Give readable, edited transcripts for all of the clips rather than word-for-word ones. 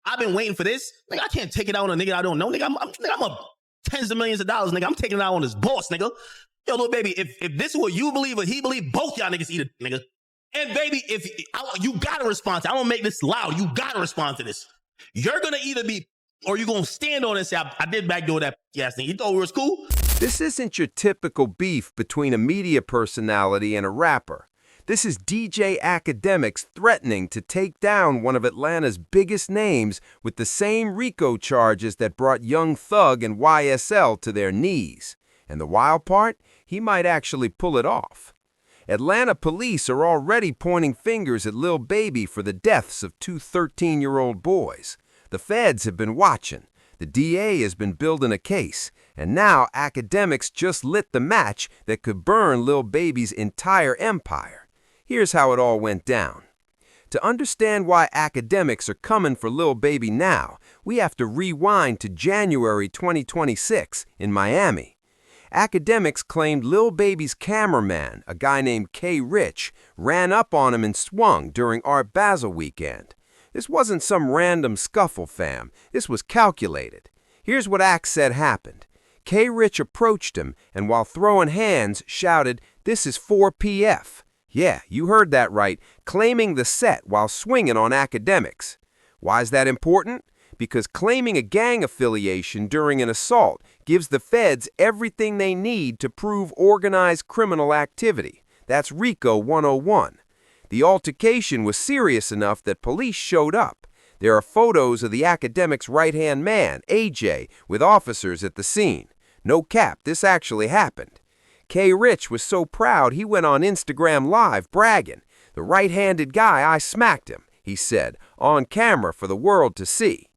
I've been waiting for this. Nigga, I can't take it out on a nigga I don't know. Nigga, I'm up tens of millions of dollars, nigga. I'm taking it out on this boss, nigga. Yo, Lil Baby, if this is what you believe or he believe, both y'all niggas eat it, nigga. And baby, you gotta respond to it. I don't make this loud. You gotta respond to this. You're gonna either be, or you're gonna stand on and say, I did backdoor that ass thing. You thought we was cool? This isn't your typical beef between a media personality and a rapper. This is DJ Akademiks threatening to take down one of Atlanta's biggest names with the same RICO charges that brought Young Thug and YSL to their knees. And the wild part? He might actually pull it off. Atlanta police are already pointing fingers at Lil Baby for the deaths of two 13-year-old boys. The feds have been watching. The DA has been building a case. And now Akademiks just lit the match that could burn Lil Baby's entire empire. Here's how it all went down. To understand why Akademiks are coming for Lil Baby now, we have to rewind to January 2026 in Miami. Akademiks claimed Lil Baby's cameraman, a guy named K. Rich, ran up on him and swung during Art Basel weekend. This wasn't some random scuffle, fam. This was calculated. Here's what Ak said happened. K. Rich approached him and while throwing hands shouted, "This is 4PF." Yeah, you heard that right, claiming the set while swinging on Akademiks. Why is that important? Because claiming a gang affiliation during an assault gives the feds everything they need to prove organized criminal activity. That's RICO 101. The altercation was serious enough that police showed up. There are photos of the Akademiks' right-hand man, AJ, with officers at the scene. No cap, this actually happened. K. Rich was so proud he went on Instagram Live bragging. "The right-handed guy, I smacked him," he said, on camera for the world to see.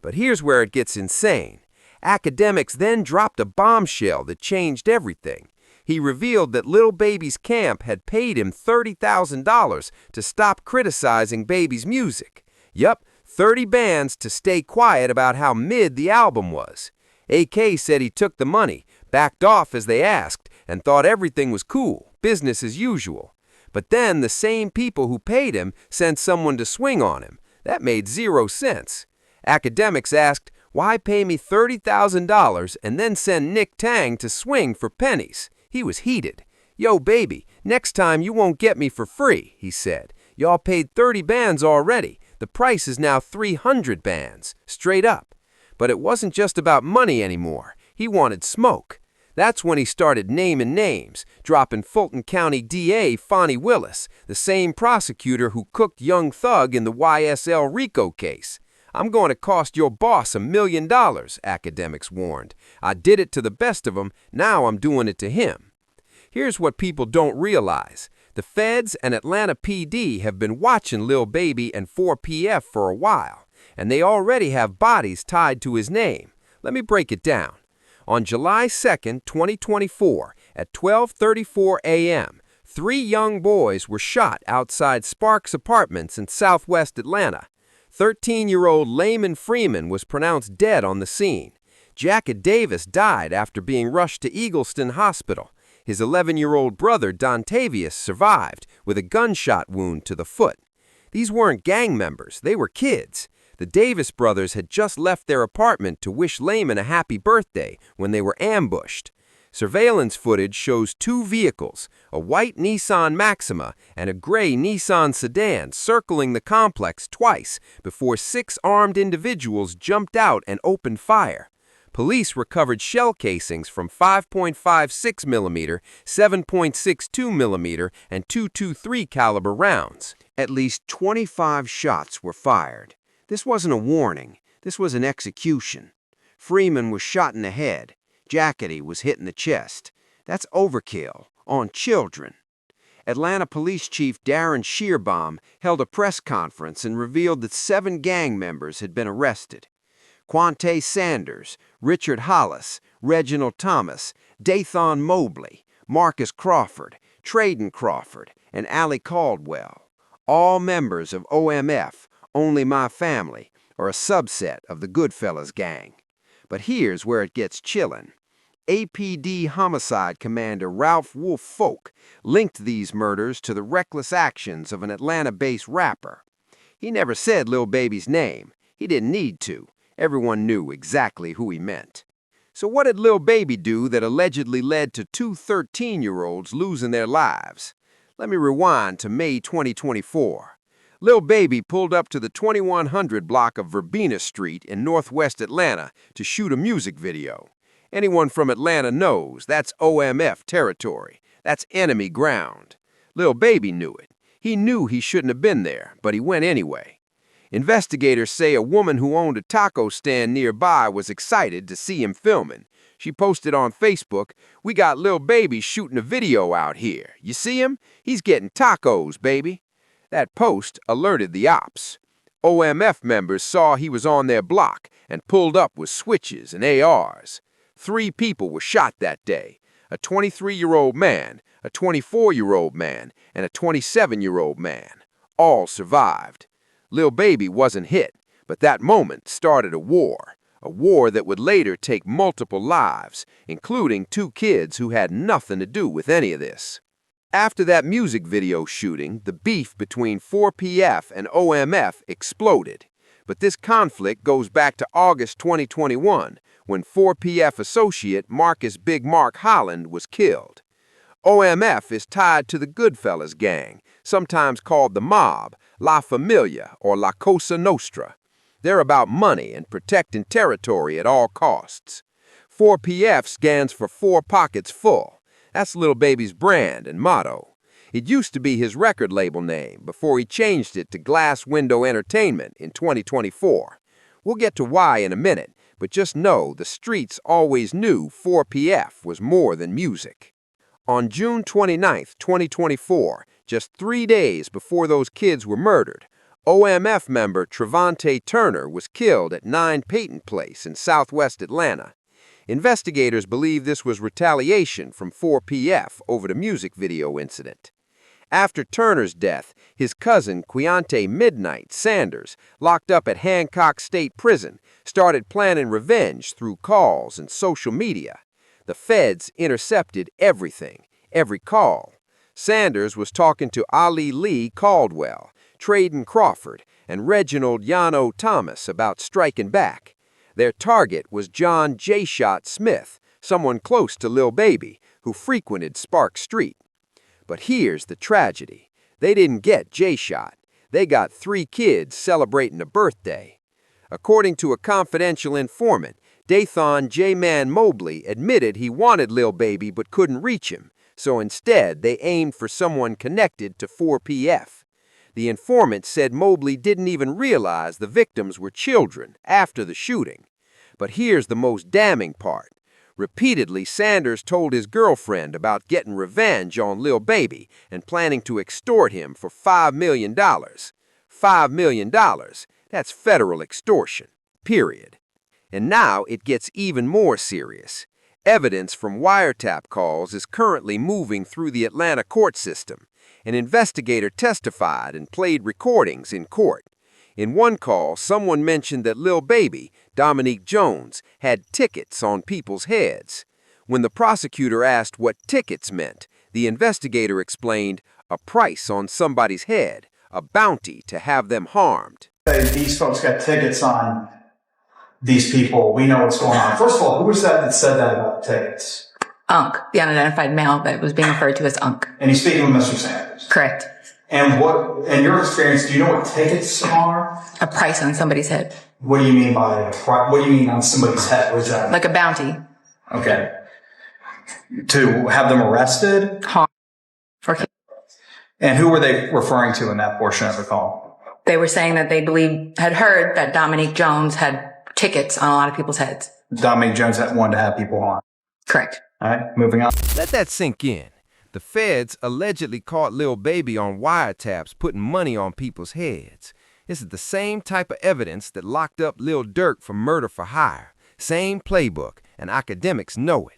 But here's where it gets insane. Akademiks then dropped a bombshell that changed everything. He revealed that Lil Baby's camp had paid him $30,000 to stop criticizing Baby's music. Yup, 30 bands to stay quiet about how mid the album was. AK said he took the money, backed off as they asked, and thought everything was cool, business as usual. But then the same people who paid him sent someone to swing on him. That made 0 sense. Akademiks asked, "Why pay me $30,000 and then send Nick Tang to swing for pennies?" He was heated. "Yo, Baby, next time you won't get me for free," he said. "Y'all paid 30 bands already. The price is now 300 bands, straight up." But it wasn't just about money anymore. He wanted smoke. That's when he started naming names, dropping Fulton County DA Fonnie Willis, the same prosecutor who cooked Young Thug in the YSL RICO case. "I'm going to cost your boss $1 million, Akademiks warned. "I did it to the best of them, now I'm doing it to him." Here's what people don't realize. The feds and Atlanta PD have been watching Lil Baby and 4PF for a while, and they already have bodies tied to his name. Let me break it down. On July 2nd, 2024, at 12:34 a.m., 3 young boys were shot outside Sparks Apartments in southwest Atlanta. 13-year-old Layman Freeman was pronounced dead on the scene. Jacket Davis died after being rushed to Eagleston Hospital. His 11-year-old brother Dontavius survived with a gunshot wound to the foot. These weren't gang members, they were kids. The Davis brothers had just left their apartment to wish Layman a happy birthday when they were ambushed. Surveillance footage shows 2 vehicles, a white Nissan Maxima and a gray Nissan sedan, circling the complex twice before 6 armed individuals jumped out and opened fire. Police recovered shell casings from 5.56 mm, 7.62 mm, and .223 caliber rounds. At least 25 shots were fired. This wasn't a warning. This was an execution. Freeman was shot in the head. Jackety was hit in the chest. That's overkill on children. Atlanta Police Chief Darren Shearbaum held a press conference and revealed that 7 gang members had been arrested. Quante Sanders, Richard Hollis, Reginald Thomas, Dathon Mobley, Marcus Crawford, Traden Crawford, and Allie Caldwell. All members of OMF, Only My Family, or a subset of the Goodfellas gang. But here's where it gets chillin'. APD Homicide Commander Ralph Wolf Folk linked these murders to the reckless actions of an Atlanta-based rapper. He never said Lil Baby's name. He didn't need to. Everyone knew exactly who he meant. So what did Lil Baby do that allegedly led to two 13-year-olds losing their lives? Let me rewind to May 2024. Lil Baby pulled up to the 2100 block of Verbena Street in northwest Atlanta to shoot a music video. Anyone from Atlanta knows that's OMF territory. That's enemy ground. Lil Baby knew it. He knew he shouldn't have been there, but he went anyway. Investigators say a woman who owned a taco stand nearby was excited to see him filming. She posted on Facebook, "We got Lil Baby shooting a video out here. You see him? He's getting tacos, baby." That post alerted the ops. OMF members saw he was on their block and pulled up with switches and ARs. 3 people were shot that day: a 23-year-old man, a 24-year-old man, and a 27-year-old man. All survived. Lil Baby wasn't hit, but that moment started a war that would later take multiple lives, including 2 kids who had nothing to do with any of this. After that music video shooting, the beef between 4PF and OMF exploded. But this conflict goes back to August 2021, when 4PF associate Marcus Big Mark Holland was killed. OMF is tied to the Goodfellas gang, sometimes called the Mob, La Familia, or La Cosa Nostra. They're about money and protecting territory at all costs. 4PF stands for 4 Pockets Full. That's Lil Baby's brand and motto. It used to be his record label name before he changed it to Glass Window Entertainment in 2024. We'll get to why in a minute, but just know the streets always knew 4PF was more than music. On June 29, 2024, just 3 days before those kids were murdered, OMF member Trevante Turner was killed at 9 Peyton Place in southwest Atlanta. Investigators believe this was retaliation from 4PF over the music video incident. After Turner's death, his cousin Queante Midnight Sanders, locked up at Hancock State Prison, started planning revenge through calls and social media. The feds intercepted everything, every call. Sanders was talking to Ali Lee Caldwell, Traden Crawford, and Reginald Yano Thomas about striking back. Their target was John J. Shot Smith, someone close to Lil Baby, who frequented Spark Street. But here's the tragedy. They didn't get J. Shot. They got 3 kids celebrating a birthday. According to a confidential informant, Dathan J. Man Mobley admitted he wanted Lil Baby but couldn't reach him, so instead they aimed for someone connected to 4PF. The informant said Mobley didn't even realize the victims were children after the shooting. But here's the most damning part. Repeatedly, Sanders told his girlfriend about getting revenge on Lil Baby and planning to extort him for $5 million. $5 million. That's federal extortion. Period. And now it gets even more serious. Evidence from wiretap calls is currently moving through the Atlanta court system. An investigator testified and played recordings in court. In one call, someone mentioned that Lil Baby, Dominique Jones, had tickets on people's heads. When the prosecutor asked what tickets meant, the investigator explained, a price on somebody's head, a bounty to have them harmed. These folks got tickets on these people. We know what's going on. First of all, who was that said that about tickets? Unc, the unidentified male that was being referred to as Unc. And he's speaking with Mr. Sanders. Correct. And what, in your experience, do you know what tickets are? A price on somebody's head. What do you mean by a price? What do you mean on somebody's head? What is that? Like a bounty. Okay. To have them arrested? Harm. And who were they referring to in that portion of the call? They were saying that they had heard that Dominique Jones had tickets on a lot of people's heads. Dominique Jones had wanted to have people harmed. Correct. All right, moving on. Let that sink in. The feds allegedly caught Lil Baby on wiretaps putting money on people's heads. This is the same type of evidence that locked up Lil Durk for murder for hire. Same playbook, and Akademiks know it.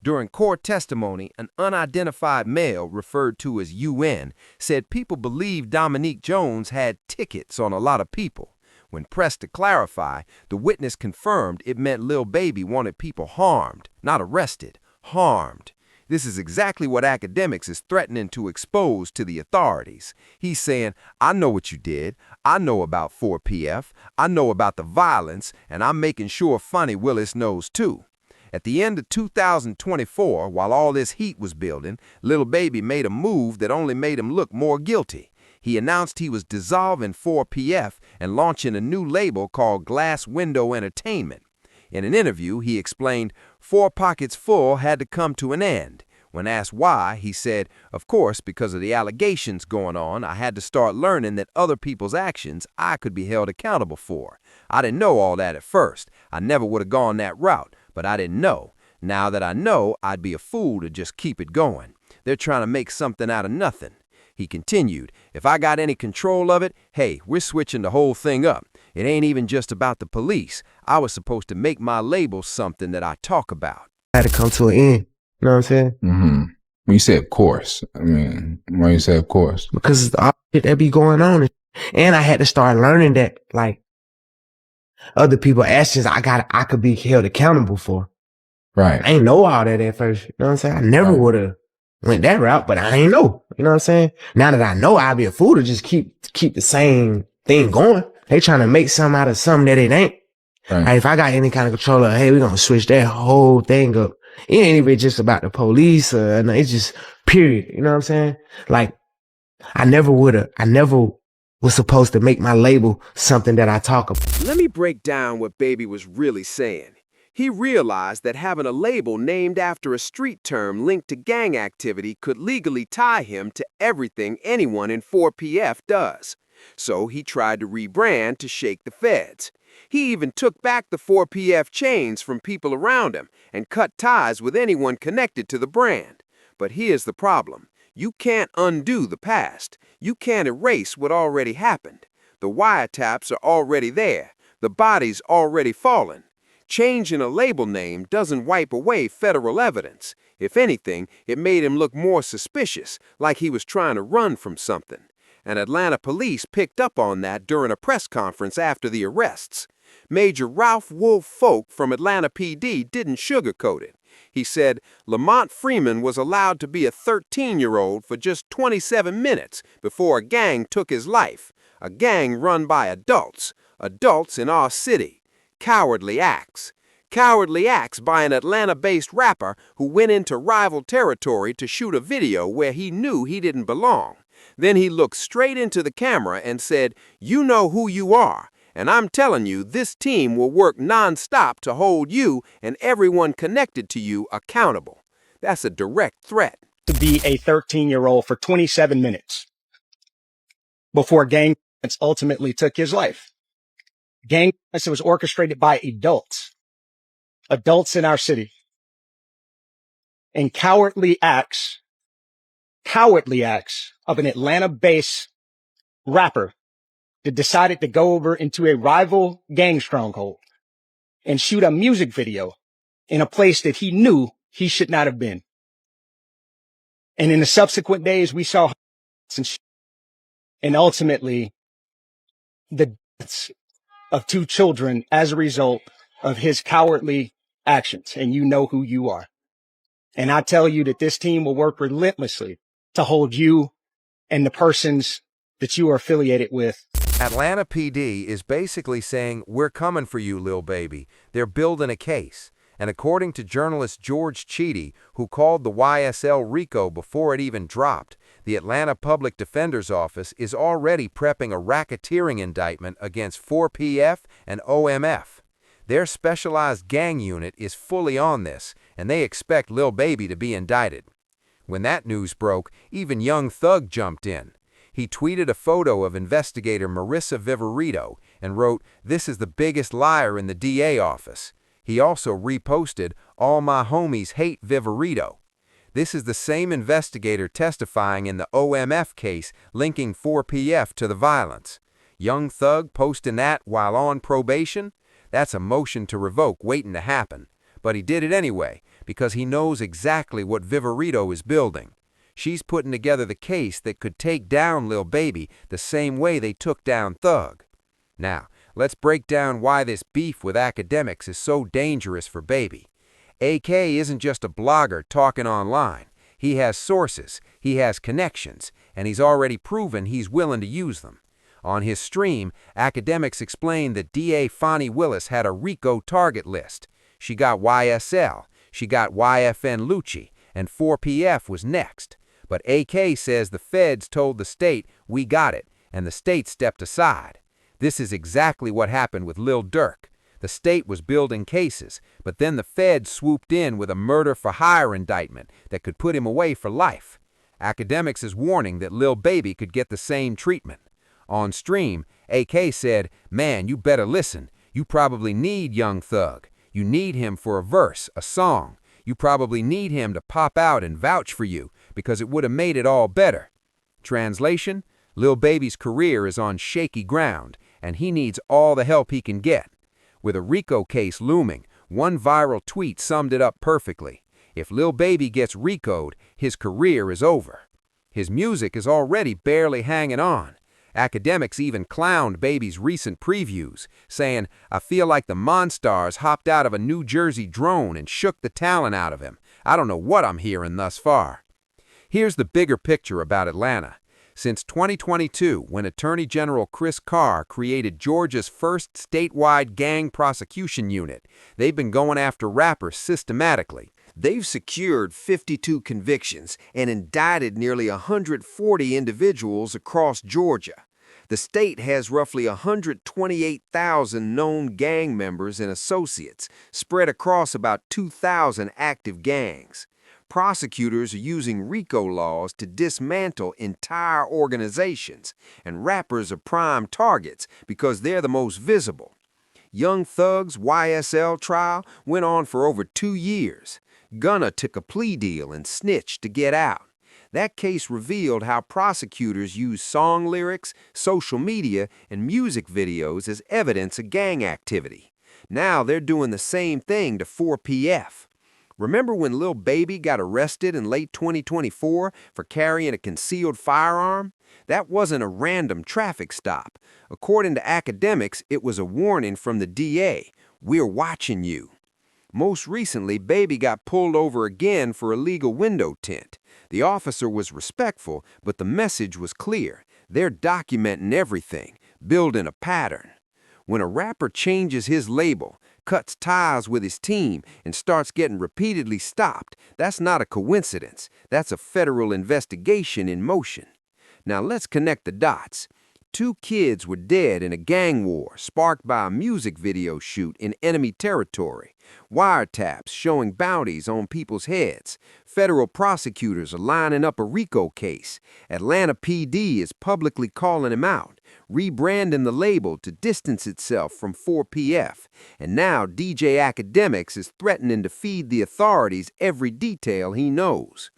During court testimony, an unidentified male referred to as UN said people believed Dominique Jones had tickets on a lot of people. When pressed to clarify, the witness confirmed it meant Lil Baby wanted people harmed, not arrested, harmed. This is exactly what Akademiks is threatening to expose to the authorities. He's saying, I know what you did. I know about 4PF. I know about the violence, and I'm making sure Funny Willis knows too. At the end of 2024, while all this heat was building, Lil Baby made a move that only made him look more guilty. He announced he was dissolving 4PF and launching a new label called Glass Window Entertainment. In an interview, he explained, 4 Pockets Full had to come to an end. When asked why, he said, of course, because of the allegations going on, I had to start learning that other people's actions I could be held accountable for. I didn't know all that at first. I never would have gone that route, but I didn't know. Now that I know, I'd be a fool to just keep it going. They're trying to make something out of nothing. He continued, if I got any control of it, hey, we're switching the whole thing up. It ain't even just about the police. I was supposed to make my label something that I talk about. I had to come to an end. You know what I'm saying? Mm-hmm. When you say of course, I mean, why you say of course? Because it's all shit that be going on. And I had to start learning that, like, other people's actions I could be held accountable for. Right. I ain't know all that at first. You know what I'm saying? I never would have went that route, but I ain't know. You know what I'm saying? Now that I know, I'd be a fool to just keep the same thing going. They trying to make something out of something that it ain't. Right. Like, if I got any kind of control of, hey, we're going to switch that whole thing up. It ain't even just about the police. It's just period. You know what I'm saying? Like, I never was supposed to make my label something that I talk about. Let me break down what Baby was really saying. He realized that having a label named after a street term linked to gang activity could legally tie him to everything anyone in 4PF does. So he tried to rebrand to shake the feds. He even took back the 4PF chains from people around him and cut ties with anyone connected to the brand. But here's the problem. You can't undo the past. You can't erase what already happened. The wiretaps are already there. The body's already fallen. Changing a label name doesn't wipe away federal evidence. If anything, it made him look more suspicious, like he was trying to run from something. And Atlanta police picked up on that during a press conference after the arrests. Major Ralph Wolf Folk from Atlanta PD didn't sugarcoat it. He said Lamont Freeman was allowed to be a 13-year-old for just 27 minutes before a gang took his life. A gang run by adults in our city. Cowardly acts. Cowardly acts by an Atlanta-based rapper who went into rival territory to shoot a video where he knew he didn't belong. Then he looked straight into the camera and said, you know who you are, and I'm telling you this team will work non-stop to hold you and everyone connected to you accountable. That's a direct threat. To be a 13-year-old for 27 minutes before gang violence ultimately took his life. Gang violence was orchestrated by adults in our city. And cowardly acts of an Atlanta-based rapper that decided to go over into a rival gang stronghold and shoot a music video in a place that he knew he should not have been. And in the subsequent days, we saw and ultimately the deaths of 2 children as a result of his cowardly actions. And you know who you are. And I tell you that this team will work relentlessly to hold you and the persons that you are affiliated with. Atlanta PD is basically saying, we're coming for you, Lil Baby. They're building a case. And according to journalist George Cheedy, who called the YSL RICO before it even dropped, the Atlanta Public Defender's Office is already prepping a racketeering indictment against 4PF and OMF. Their specialized gang unit is fully on this, and they expect Lil Baby to be indicted. When that news broke, even Young Thug jumped in. He tweeted a photo of investigator Marissa Viverito and wrote, "This is the biggest liar in the DA office." He also reposted, "All my homies hate Viverito." This is the same investigator testifying in the OMF case linking 4PF to the violence. Young Thug posting that while on probation? That's a motion to revoke waiting to happen. But he did it anyway, because he knows exactly what Viverito is building. She's putting together the case that could take down Lil Baby the same way they took down Thug. Now, let's break down why this beef with Akademiks is so dangerous for Baby. AK isn't just a blogger talking online. He has sources, he has connections, and he's already proven he's willing to use them. On his stream, Akademiks explained that DA Fonnie Willis had a RICO target list. She got YSL, she got YFN Lucci, and 4PF was next. But AK says the feds told the state, "We got it," and the state stepped aside. This is exactly what happened with Lil Durk. The state was building cases, but then the feds swooped in with a murder-for-hire indictment that could put him away for life. Akademiks is warning that Lil Baby could get the same treatment. On stream, AK said, "Man, you better listen. You probably need Young Thug. You need him for a verse, a song. You probably need him to pop out and vouch for you, because it would have made it all better." Translation: Lil Baby's career is on shaky ground, and he needs all the help he can get. With a RICO case looming, one viral tweet summed it up perfectly. If Lil Baby gets RICO'd, his career is over. His music is already barely hanging on. Akademiks even clowned Baby's recent previews, saying, "I feel like the Monstars hopped out of a New Jersey drone and shook the talent out of him. I don't know what I'm hearing thus far." Here's the bigger picture about Atlanta. Since 2022, when Attorney General Chris Carr created Georgia's first statewide gang prosecution unit, they've been going after rappers systematically. They've secured 52 convictions and indicted nearly 140 individuals across Georgia. The state has roughly 128,000 known gang members and associates, spread across about 2,000 active gangs. Prosecutors are using RICO laws to dismantle entire organizations, and rappers are prime targets because they're the most visible. Young Thug's YSL trial went on for over 2 years. Gunna took a plea deal and snitched to get out. That case revealed how prosecutors use song lyrics, social media, and music videos as evidence of gang activity. Now they're doing the same thing to 4PF. Remember when Lil Baby got arrested in late 2024 for carrying a concealed firearm? That wasn't a random traffic stop. According to Akademiks, it was a warning from the DA. "We're watching you." Most recently, Baby got pulled over again for illegal window tint. The officer was respectful, but the message was clear. They're documenting everything, building a pattern. When a rapper changes his label, cuts ties with his team, and starts getting repeatedly stopped, that's not a coincidence. That's a federal investigation in motion. Now let's connect the dots. 2 kids were dead in a gang war sparked by a music video shoot in enemy territory. Wiretaps showing bounties on people's heads. Federal prosecutors are lining up a RICO case. Atlanta PD is publicly calling him out, rebranding the label to distance itself from 4PF. And now DJ Akademiks is threatening to feed the authorities every detail he knows.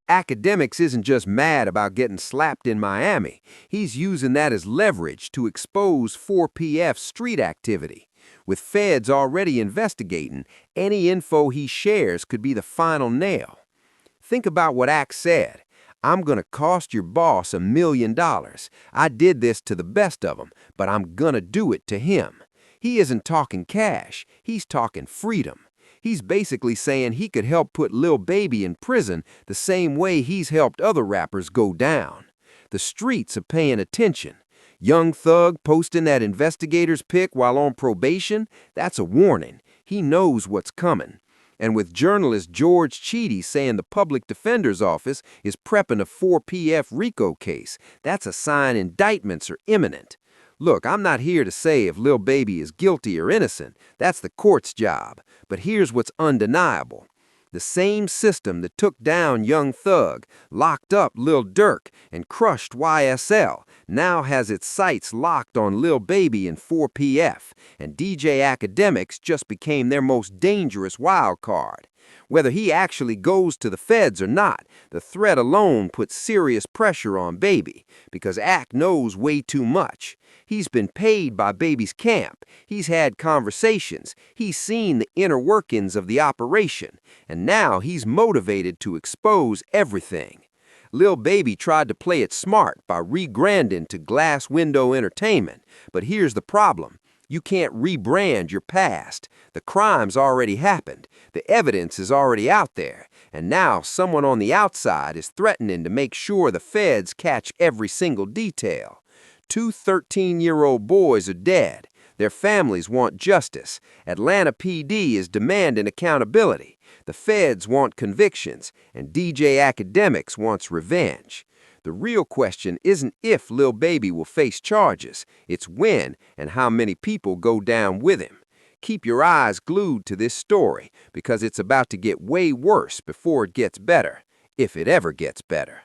Akademiks isn't just mad about getting slapped in Miami. He's using that as leverage to expose 4PF's street activity. With feds already investigating, any info he shares could be the final nail. Think about what Ak said. "I'm gonna cost your boss $1 million. I did this to the best of them, but I'm gonna do it to him." He isn't talking cash, he's talking freedom. He's basically saying he could help put Lil Baby in prison the same way he's helped other rappers go down. The streets are paying attention. Young Thug posting that investigator's pic while on probation, that's a warning. He knows what's coming. And with journalist George Cheedy saying the public defender's office is prepping a 4PF RICO case, that's a sign indictments are imminent. Look, I'm not here to say if Lil Baby is guilty or innocent. That's the court's job. But here's what's undeniable. The same system that took down Young Thug, locked up Lil Durk, and crushed YSL now has its sights locked on Lil Baby and 4PF, and DJ Akademiks just became their most dangerous wild card. Whether he actually goes to the feds or not, the threat alone puts serious pressure on Baby, because Ak knows way too much. He's been paid by Baby's camp, he's had conversations, he's seen the inner workings of the operation, and now he's motivated to expose everything. Lil Baby tried to play it smart by rebranding to Glass Window Entertainment, but here's the problem. You can't rebrand your past. The crime's already happened. The evidence is already out there. And now someone on the outside is threatening to make sure the feds catch every single detail. 2 13-year-old boys are dead. Their families want justice. Atlanta PD is demanding accountability. The feds want convictions, and DJ Akademiks wants revenge. The real question isn't if Lil Baby will face charges, it's when and how many people go down with him. Keep your eyes glued to this story, because it's about to get way worse before it gets better, if it ever gets better.